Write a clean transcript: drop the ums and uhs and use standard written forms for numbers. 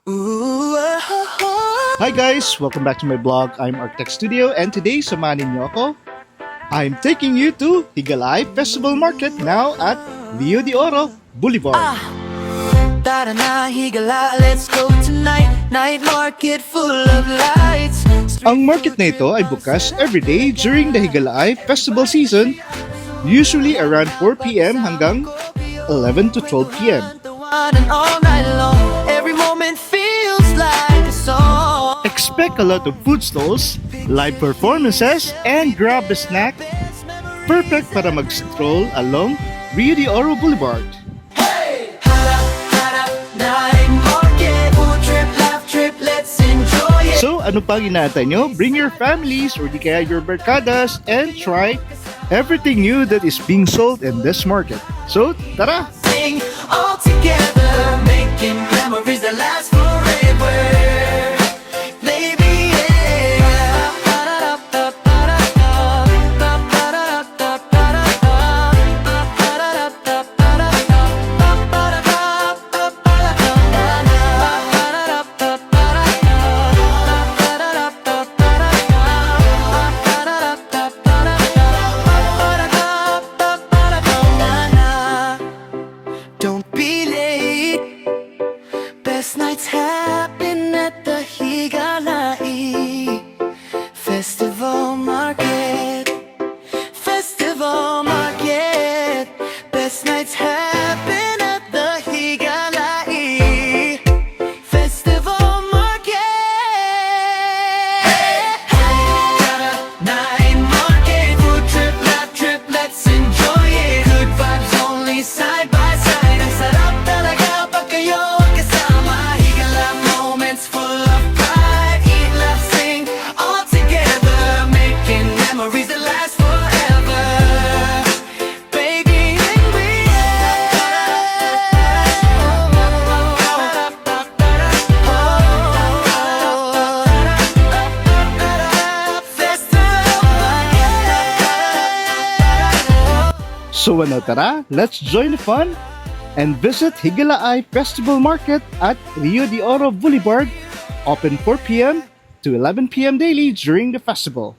Hi guys! Welcome back to my blog. I'm Architect Studio and today, samahan niyo ako. I'm taking you to Higalaay Festival Market now at Rio de Oro Boulevard. Tara na Higala, let's go tonight. Night market full of lights. Ang market na ito ay bukas everyday during the Higalaay Festival season, usually around 4 p.m. hanggang 11 to 12 p.m. All night long, every moment feels like a song. Expect a lot of food stalls, live performances, and grab a snack. Perfect para mag-stroll along Rio de Oro Boulevard. Hey! Hara, night market. Food trip, laugh trip, let's enjoy it. So, ano pang inaantay nyo? Bring your families or di kaya your barkadas and try everything new that is being sold in this market. So, tara! Sing all together, making memories that last forever. Baby, don't be late. Best nights happen at the Higalaay Festival Market. Festival Market. Best nights happen at the Higalaay Festival Market. Hey, night market. Food trip, laugh trip, let's enjoy it. Good vibes only side by side. Ang sarap talaga pag kayo ang kasama. Higala moments full of pride. Eat, laugh, sing all together, making memories that last forever. Baby, So ano, tara, let's join the fun and visit Higalaay Festival Market at Rio de Oro Boulevard, open 4 p.m. to 11 p.m. daily during the festival.